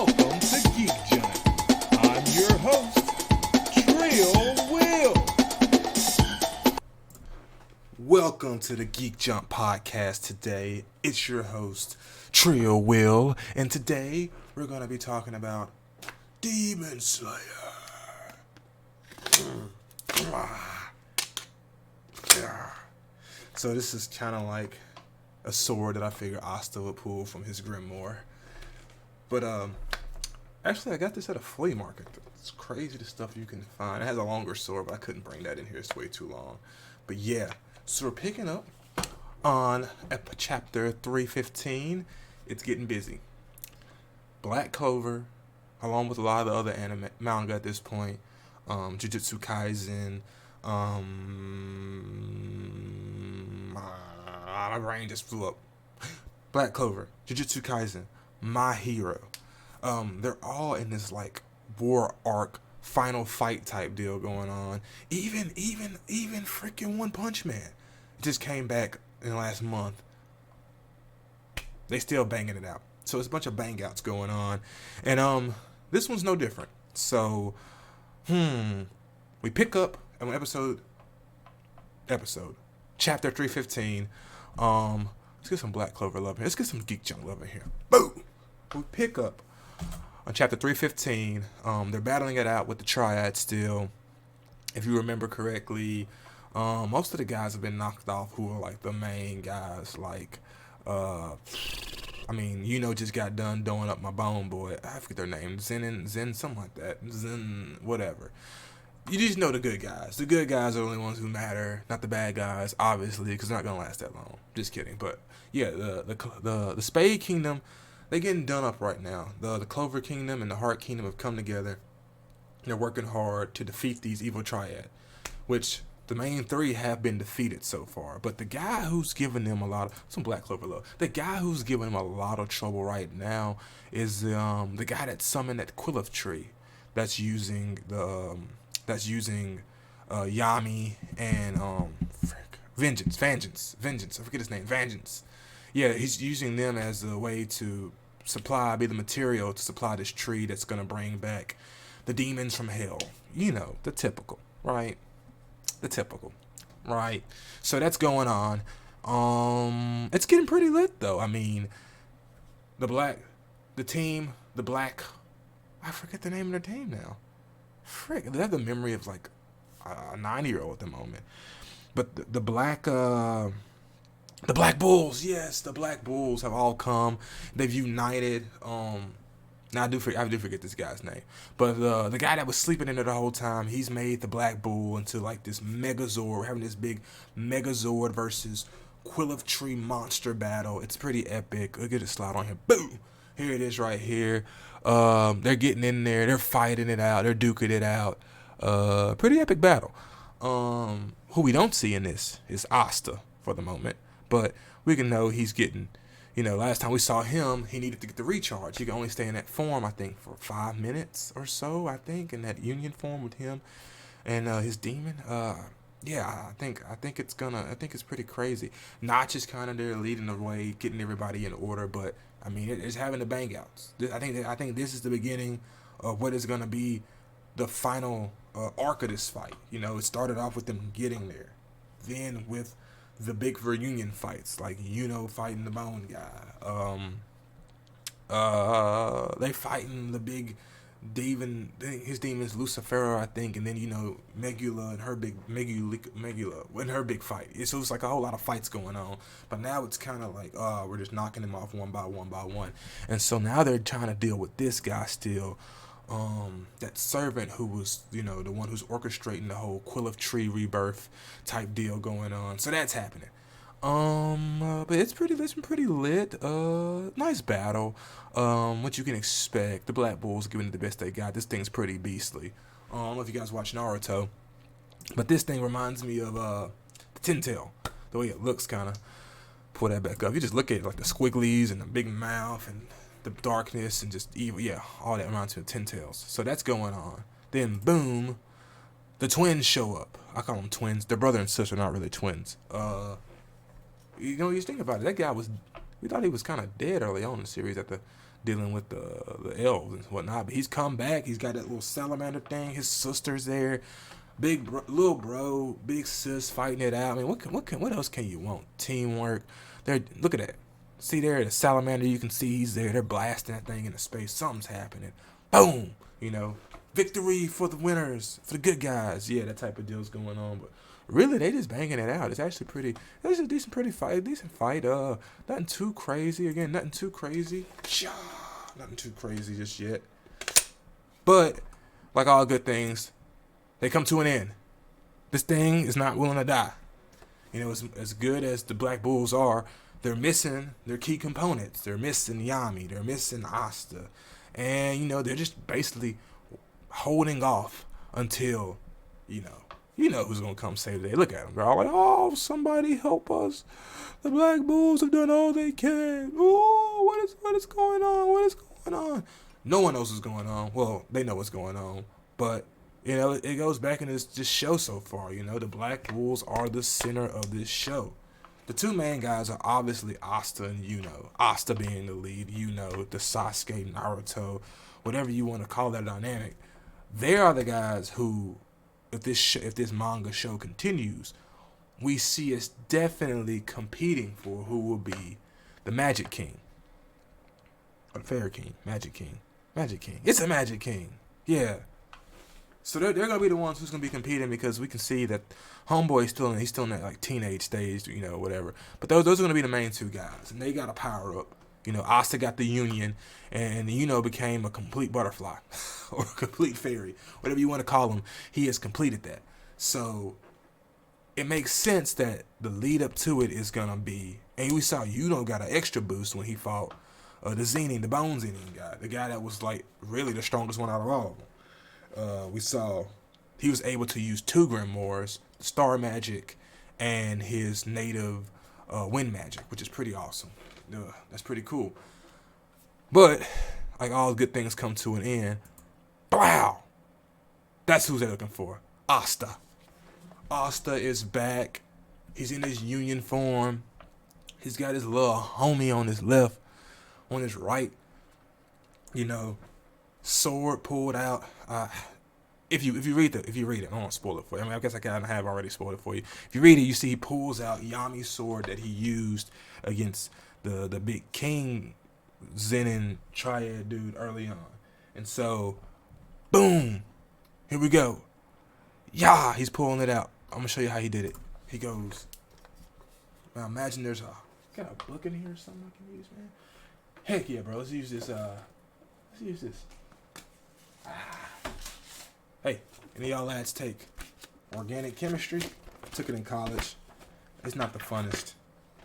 Welcome to Geek Junk. I'm your host, Trill Will. Welcome to the Geek Jump podcast today. It's your host, Trill Will, and today we're going to be talking about Demon Slayer. So this is kind of like a sword that I figured Asta would pull from his grimoire. But actually I got this at a flea market. It's crazy the stuff you can find. It has a longer sword, but I couldn't bring that in here. It's way too long. But yeah, so we're picking up on chapter 315. It's getting busy. Black Clover, along with a lot of the other manga at this point, Jujutsu Kaisen, my brain just flew up. Black Clover, Jujutsu Kaisen, My Hero. They're all in this like war arc, final fight type deal going on. Even freaking One Punch Man just came back in the last month. They still banging it out. So it's a bunch of bang outs going on. And this one's no different. So we pick up on episode chapter 315. Let's get some Black Clover love here. Let's get some Geek Junk love in here. Boom! We pick up on chapter 315. They're battling it out with the Triad still. If you remember correctly, most of the guys have been knocked off who are like the main guys. Like, just got done doing up my bone boy. I forget their name. Zen, something like that. Zen, whatever. You just know the good guys. The good guys are the only ones who matter, not the bad guys, obviously, because they're not gonna last that long. Just kidding. But yeah, the Spade Kingdom, they're getting done up right now. The Clover Kingdom and the Heart Kingdom have come together. They're working hard to defeat these evil Triad, which the main three have been defeated so far. But the guy who's giving them some Black Clover love. The guy who's giving them a lot of trouble right now is the guy that summoned that Quillif tree, that's using Yami and Vengeance. I forget his name. Vengeance. Yeah, he's using them as a way to be the material to supply this tree that's gonna bring back the demons from hell. You know, the typical, right? So that's going on. It's getting pretty lit though. I mean, I forget the name of their team now. Frick, they have the memory of like a 9-year-old at the moment. But the Black Bulls, yes, the Black Bulls have all come. They've united. Now I do forget this guy's name, but the guy that was sleeping in there the whole time, he's made the Black Bull into like this Megazord. We're having this big Megazord versus Quillif Tree monster battle. It's pretty epic. Look at it slide on here. Boom! Here it is right here. They're getting in there. They're fighting it out. They're duking it out. Pretty epic battle. Who we don't see in this is Asta for the moment, but we can know he's getting. Last time we saw him, he needed to get the recharge. He could only stay in that form, I think, for 5 minutes or so, I think, in that union form with him and his demon. I think it's pretty crazy. Notch is kind of there leading the way, getting everybody in order, but I mean, it's having the bang outs. I think this is the beginning of what is going to be the final arc of this fight. It started off with them getting there, then with the big reunion fights, like fighting the Bone guy. They fighting the big demon. His demon's Lucifera, I think, and then Megula and her big Megula in her big fight. So it's like a whole lot of fights going on. But now it's kind of like we're just knocking them off one by one. And so now they're trying to deal with this guy still. That servant who was, the one who's orchestrating the whole Quillif Tree rebirth type deal going on. So that's happening. But it's been pretty lit. Nice battle. What you can expect. The Black Bulls giving it the best they got. This thing's pretty beastly. I don't know if you guys watch Naruto, but this thing reminds me of the Tintail. The way it looks, kind of. Pull that back up. You just look at it, like the squigglies and the big mouth and the darkness and just evil, all that reminds me of Ten Tails. So that's going on. Then boom, the twins show up. I call them twins. They're brother and sister, not really twins. You think about it. That guy we thought he was kind of dead early on in the series at the dealing with the elves and whatnot. But he's come back. He's got that little salamander thing. His sister's there. Little bro, big sis fighting it out. I mean, what else can you want? Teamwork. Look at that. See there, the salamander. You can see he's there. They're blasting that thing into space. Something's happening. Boom. Victory for the winners, for the good guys. Yeah, that type of deal's going on. But really, they just banging it out. It's actually pretty. It's a decent fight. Nothing too crazy. Again, nothing too crazy. Nothing too crazy just yet. But like all good things, they come to an end. This thing is not willing to die. As good as the Black Bulls are, they're missing their key components. They're missing Yami. They're missing Asta. And, they're just basically holding off until, who's going to come save the day. Look at them. They're all like, oh, somebody help us. The Black Bulls have done all they can. Oh, what is going on? What is going on? No one knows what's going on. Well, they know what's going on. But, it goes back in this show so far. The Black Bulls are the center of this show. The two main guys are obviously Asta and Yuno. Asta being the lead, the Sasuke, Naruto, whatever you want to call that dynamic. They are the guys who, if this manga show continues, we see us definitely competing for who will be the Magic King. Or Fair King, Magic King. It's a Magic King. Yeah. So they're gonna be the ones who's gonna be competing, because we can see that Homeboy he's still in that like teenage stage, whatever. But those are gonna be the main two guys, and they got to power up. Asta got the Union, and became a complete butterfly or a complete fairy, whatever you want to call him. He has completed that. So it makes sense that the lead up to it is gonna be, and we saw got an extra boost when he fought the Bone Zenin guy, the guy that was like really the strongest one out of all of them. We saw he was able to use 2 Grimoires, Star Magic, and his native Wind Magic, which is pretty awesome. That's pretty cool. But, like all good things come to an end, wow! That's who they're looking for. Asta. Asta is back. He's in his Union form. He's got his little homie on his left, on his right. Sword pulled out. If you read it, I don't want to spoil it for you. I guess I kind of have already spoiled it for you. If you read it, you see he pulls out Yami's sword that he used against the big King Zenin Triad dude early on. And so, boom, here we go. Yeah, he's pulling it out. I'm gonna show you how he did it. He goes. Now imagine there's got a book in here or something I can use, man. Heck yeah, bro. Let's use this. Hey, any of y'all lads take organic chemistry? I took it in college. It's not the funnest.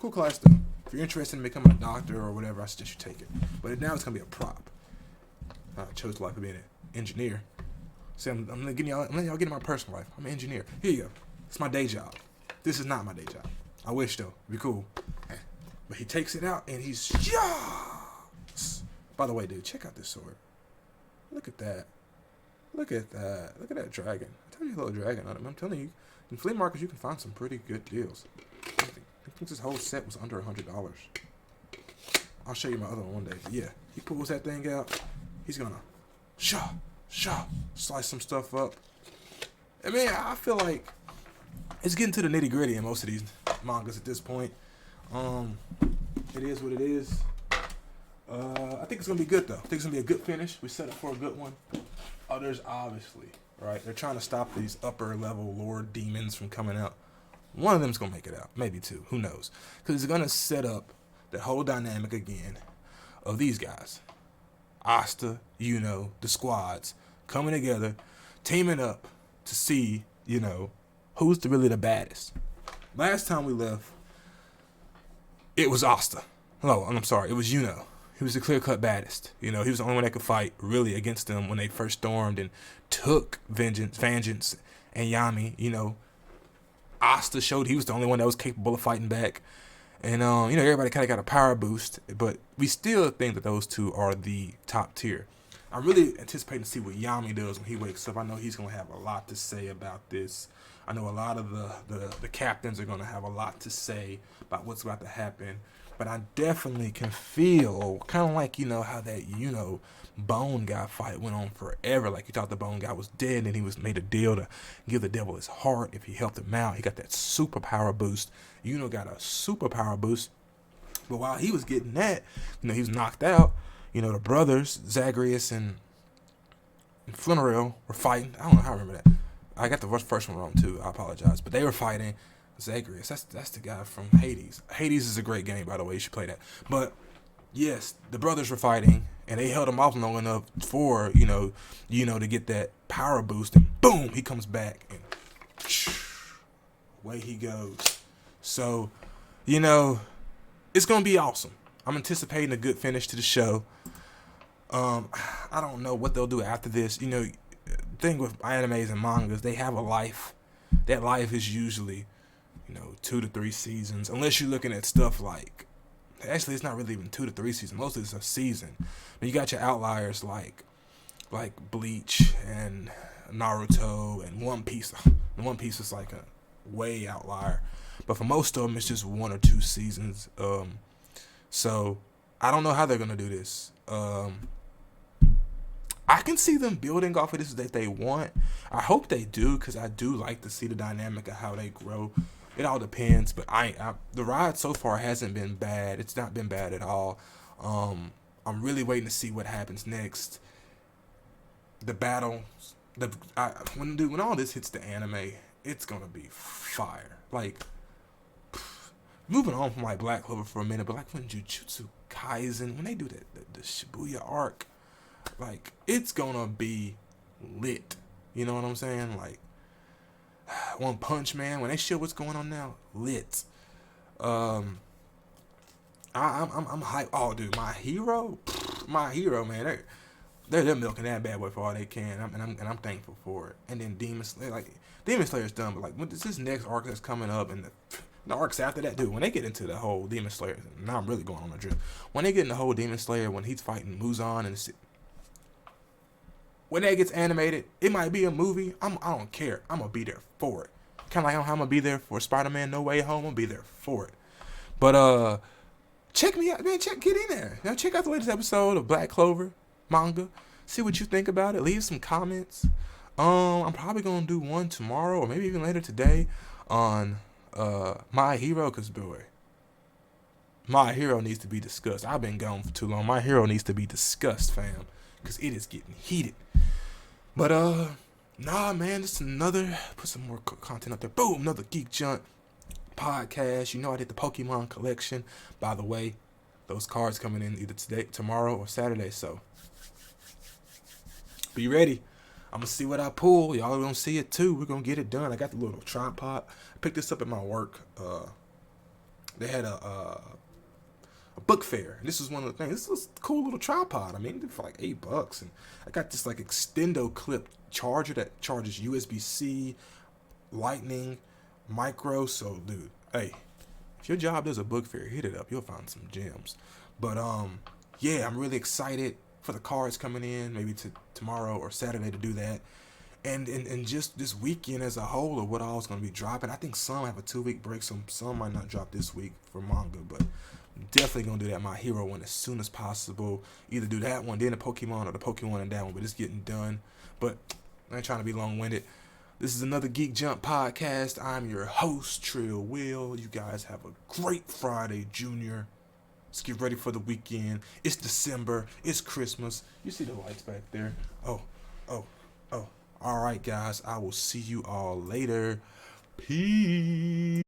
Cool class though. If you're interested in becoming a doctor or whatever, I suggest you take it. But now it's gonna be a prop. I chose the life of being an engineer. See, I'm letting y'all get in my personal life. I'm an engineer. Here you go. It's my day job. This is not my day job. I wish though. It'd be cool. But he takes it out and he's By the way, dude, check out this sword. Look at that. Look at that dragon. I tell you, a little dragon on it. I'm telling you, in flea markets you can find some pretty good deals. I think this whole set was under $100. I'll show you my other one day. But yeah, he pulls that thing out. He's gonna slice some stuff up. I mean, I feel like it's getting to the nitty gritty in most of these mangas at this point. It is what it is. I think it's gonna be good though. I think it's gonna be a good finish. We set up for a good one. Others obviously, right? They're trying to stop these upper level lord demons from coming out. One of them's gonna make it out, maybe 2. Who knows? Because it's gonna set up the whole dynamic again of these guys, Asta, the squads coming together, teaming up to see, who's really the baddest. Last time we left, it was Asta. No, I'm sorry, it was He was the clear-cut baddest. He was the only one that could fight really against them when they first stormed and took Vengeance and Yami. Asta showed he was the only one that was capable of fighting back. And, everybody kind of got a power boost. But we still think that those two are the top tier. I'm really anticipating to see what Yami does when he wakes up. I know he's going to have a lot to say about this. I know a lot of the captains are going to have a lot to say about what's about to happen. But but I definitely can feel kind of like, how that, Bone guy fight went on forever. Like, you thought the Bone guy was dead, and he was made a deal to give the devil his heart if he helped him out. He got that superpower boost. Got a superpower boost. But while he was getting that, he was knocked out. The brothers, Zagreus and Flannery, were fighting. I don't know how I remember that. I got the first one wrong too. I apologize. But they were fighting. Zagreus, that's the guy from Hades. Hades is a great game, by the way. You should play that. But yes, the brothers were fighting, and they held him off long enough for to get that power boost, and boom, he comes back, and away he goes. So, it's gonna be awesome. I'm anticipating a good finish to the show. I don't know what they'll do after this. The thing with animes and mangas, they have a life. That life is usually 2 to 3 seasons, unless you're looking at stuff like, actually it's not really even 2 to 3 seasons, mostly it's a season. But you got your outliers like Bleach and Naruto and One Piece. One Piece is like a way outlier, but for most of them it's just 1 or 2 seasons. So I don't know how they're gonna do this. I can see them building off of this that they want. I hope they do, because I do like to see the dynamic of how they grow. It all depends, but the ride so far hasn't been bad. It's not been bad at all. I'm really waiting to see what happens next. The battle, when all this hits the anime, it's gonna be fire. Like, moving on from like Black Clover for a minute, but like when Jujutsu Kaisen, when they do the Shibuya arc, like, it's gonna be lit. You know what I'm saying? Like, One Punch Man, when they show what's going on now, lit. I'm hyped. Oh, dude, my hero, man, they're milking that bad boy for all they can, and I'm thankful for it. And then Demon Slayer's done, but like, when this next arc that's coming up, and the arcs after that, dude, when they get into the whole Demon Slayer, now I'm really going on a drift. When they get in the whole Demon Slayer, when he's fighting Muzan, and when that gets animated, it might be a movie. I don't care. I'm gonna be there for it. Kind of like how I'm gonna be there for Spider-Man No Way Home. I'm gonna be there for it. But check me out, man. Get in there. Now check out the latest episode of Black Clover manga. See what you think about it. Leave some comments. I'm probably gonna do one tomorrow, or maybe even later today, on My Hero, because boy, My Hero needs to be discussed. I've been gone for too long. My Hero needs to be discussed, fam, because it is getting heated. But nah, man, just put some more content up there. Boom, another Geek Junk podcast. I did the Pokemon collection. By the way, those cards coming in either today, tomorrow, or Saturday. So be ready. I'm gonna see what I pull. Y'all gonna see it too. We're gonna get it done. I got the little tripod. I picked this up at my work. They had a book fair. And this is one of the things. This is a cool little tripod. I mean, for like $8, and I got this like extendo clip charger that charges USB-C, Lightning, micro. So, dude, hey, if your job does a book fair, hit it up. You'll find some gems. But yeah, I'm really excited for the cards coming in. Maybe tomorrow or Saturday to do that. And just this weekend as a whole of what all is going to be dropping. I think some have a 2-week break, so some might not drop this week for manga, but definitely going to do that My Hero one as soon as possible. Either do that one, then the Pokemon, or the Pokemon and that one, but it's getting done. But I ain't trying to be long-winded. This is another Geek Jump podcast. I'm your host, Trill Will. You guys have a great Friday, Junior. Let's get ready for the weekend. It's December. It's Christmas. You see the lights back there. Oh. All right, guys. I will see you all later. Peace.